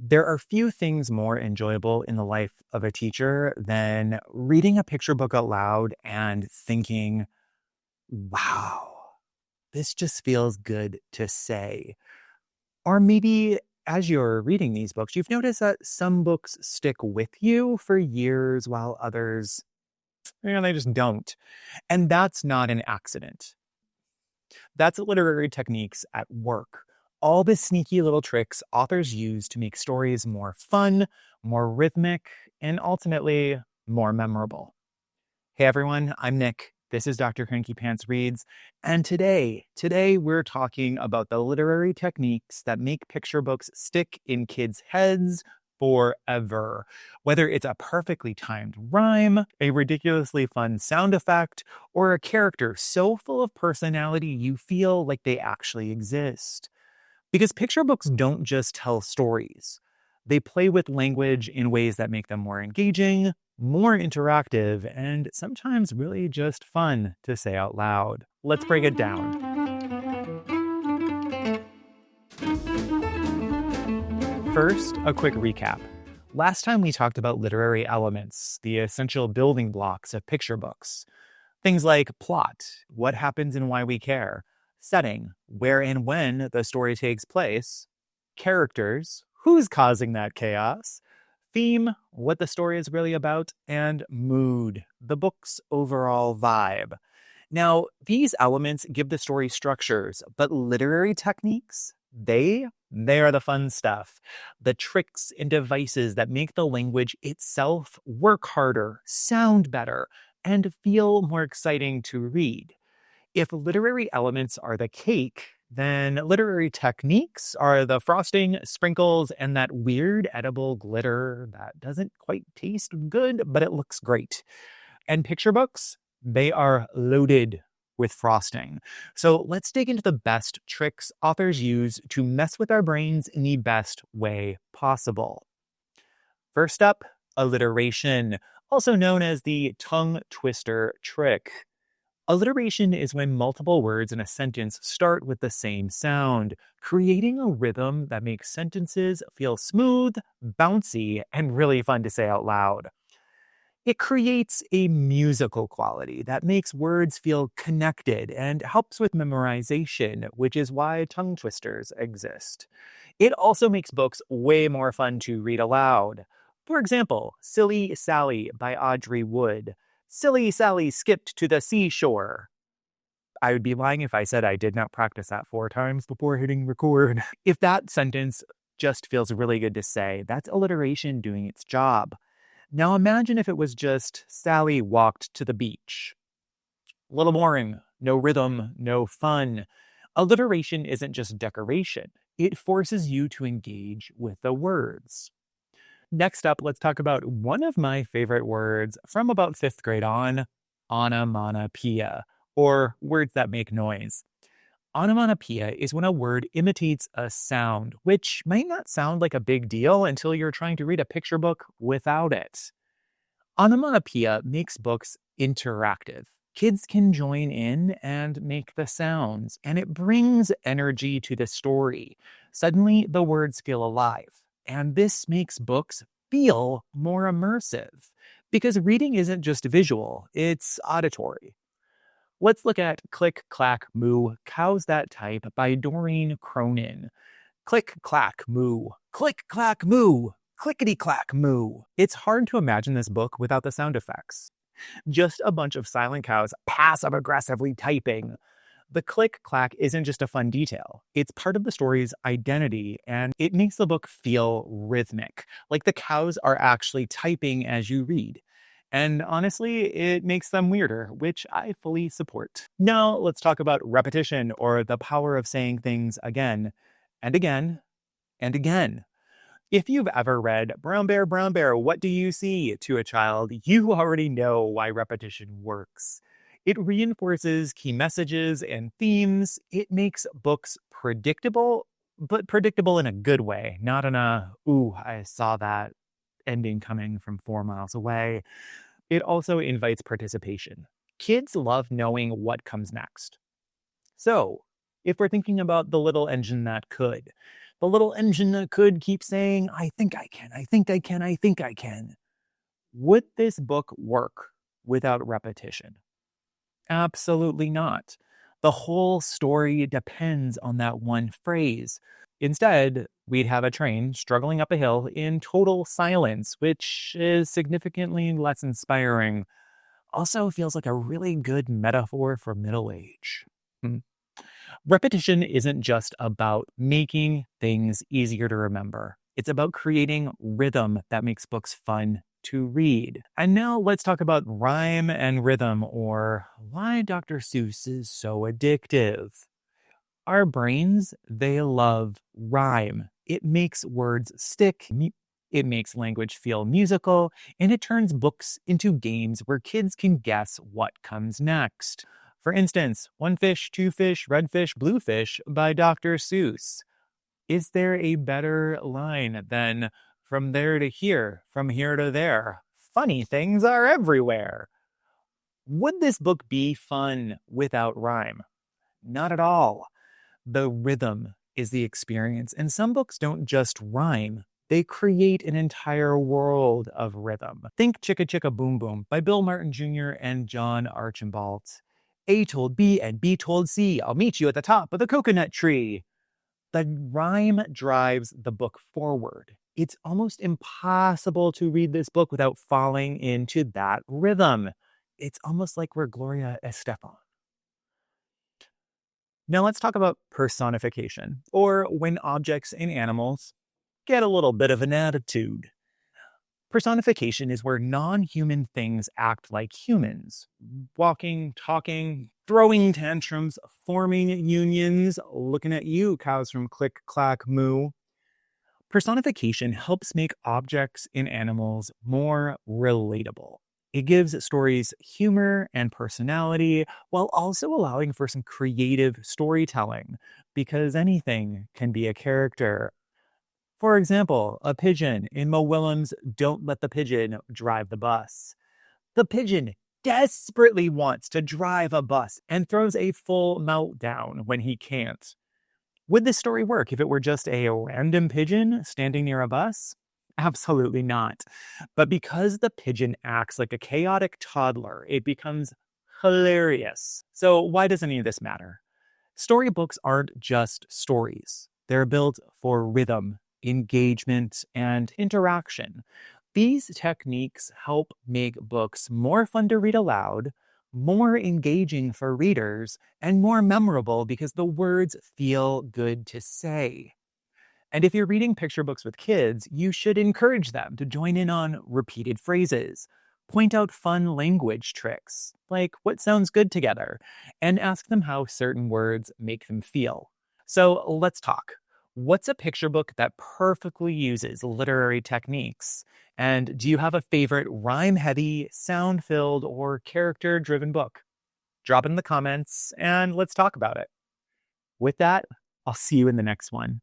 There are few things more enjoyable in the life of a teacher than reading a picture book aloud and thinking, wow, this just feels good to say. Or maybe as you're reading these books, you've noticed that some books stick with you for years while others, they just don't. And that's not an accident. That's literary techniques at work. All the sneaky little tricks authors use to make stories more fun, more rhythmic, and ultimately more memorable. Hey everyone, I'm Nick. This is Dr. Cranky Pants Reads, and today we're talking about the literary techniques that make picture books stick in kids' heads forever. Whether it's a perfectly timed rhyme, a ridiculously fun sound effect, or a character so full of personality you feel like they actually exist. Because picture books don't just tell stories. They play with language in ways that make them more engaging, more interactive, and sometimes really just fun to say out loud. Let's break it down. First, a quick recap. Last time we talked about literary elements, the essential building blocks of picture books. Things like plot, what happens and why we care, setting, where and when the story takes place, characters, who's causing that chaos, theme, what the story is really about, and mood, the book's overall vibe. Now, these elements give the story structures, but literary techniques, they are the fun stuff. The tricks and devices that make the language itself work harder, sound better, and feel more exciting to read. If literary elements are the cake, then literary techniques are the frosting, sprinkles, and that weird edible glitter that doesn't quite taste good, but it looks great. And picture books, they are loaded with frosting. So let's dig into the best tricks authors use to mess with our brains in the best way possible. First up, alliteration, also known as the tongue twister trick. Alliteration is when multiple words in a sentence start with the same sound, creating a rhythm that makes sentences feel smooth, bouncy, and really fun to say out loud. It creates a musical quality that makes words feel connected and helps with memorization, which is why tongue twisters exist. It also makes books way more fun to read aloud. For example, Silly Sally by Audrey Wood. Silly Sally skipped to the seashore. I would be lying if I said I did not practice that 4 times before hitting record. If that sentence just feels really good to say, that's alliteration doing its job. Now imagine if it was just Sally walked to the beach. A little boring, no rhythm, no fun. Alliteration isn't just decoration. It forces you to engage with the words. Next up, let's talk about one of my favorite words from about 5th grade on, onomatopoeia, or words that make noise. Onomatopoeia is when a word imitates a sound, which might not sound like a big deal until you're trying to read a picture book without it. Onomatopoeia makes books interactive. Kids can join in and make the sounds, and it brings energy to the story. Suddenly, the words feel alive, and this makes books feel more immersive, because reading isn't just visual, it's auditory. Let's look at Click, Clack, Moo, Cows That Type by Doreen Cronin. Click, clack, moo. Click, clack, moo. Clickety, clack, moo. It's hard to imagine this book without the sound effects. Just a bunch of silent cows passive-aggressively typing. The click, clack isn't just a fun detail. It's part of the story's identity, and it makes the book feel rhythmic, like the cows are actually typing as you read. And honestly, it makes them weirder, which I fully support. Now, let's talk about repetition, or the power of saying things again and again and again. If you've ever read Brown Bear, What Do You See?" to a child, you already know why repetition works. It reinforces key messages and themes. It makes books predictable, but predictable in a good way, not in a, ooh, I saw that ending coming from 4 miles away. It also invites participation. Kids love knowing what comes next. So, if we're thinking about the little engine that could, The little engine that could keep saying, I think I can, I think I can, I think I can. Would this book work without repetition? Absolutely not. The whole story depends on that one phrase. Instead, we'd have a train struggling up a hill in total silence, which is significantly less inspiring. Also feels like a really good metaphor for middle age. Hmm. Repetition isn't just about making things easier to remember. It's about creating rhythm that makes books fun to read. And now let's talk about rhyme and rhythm, or why Dr. Seuss is so addictive. Our brains, they love rhyme. It makes words stick, it makes language feel musical, and it turns books into games where kids can guess what comes next. For instance, One Fish, Two Fish, Red Fish, Blue Fish by Dr. Seuss. Is there a better line than from there to here, from here to there? Funny things are everywhere. Would this book be fun without rhyme? Not at all. The rhythm is the experience, and some books don't just rhyme. They create an entire world of rhythm. Think Chicka Chicka Boom Boom by Bill Martin Jr. and John Archambault. A told B and B told C, I'll meet you at the top of the coconut tree. The rhyme drives the book forward. It's almost impossible to read this book without falling into that rhythm. It's almost like we're Gloria Estefan. Now let's talk about personification, or when objects and animals get a little bit of an attitude. Personification is where non-human things act like humans, walking, talking, throwing tantrums, forming unions. Looking at you, cows from Click Clack Moo. Personification helps make objects and animals more relatable. It gives stories humor and personality while also allowing for some creative storytelling, because anything can be a character. For example, a pigeon in Mo Willems' Don't Let the Pigeon Drive the Bus. The pigeon desperately wants to drive a bus and throws a full meltdown when he can't. Would this story work if it were just a random pigeon standing near a bus? Absolutely not. But because the pigeon acts like a chaotic toddler, it becomes hilarious. So why does any of this matter? Storybooks aren't just stories. They're built for rhythm, engagement, and interaction. These techniques help make books more fun to read aloud, more engaging for readers, and more memorable because the words feel good to say. And if you're reading picture books with kids, you should encourage them to join in on repeated phrases, point out fun language tricks, like what sounds good together, and ask them how certain words make them feel. So let's talk. What's a picture book that perfectly uses literary techniques? And do you have a favorite rhyme-heavy, sound-filled, or character-driven book? Drop it in the comments and let's talk about it. With that, I'll see you in the next one.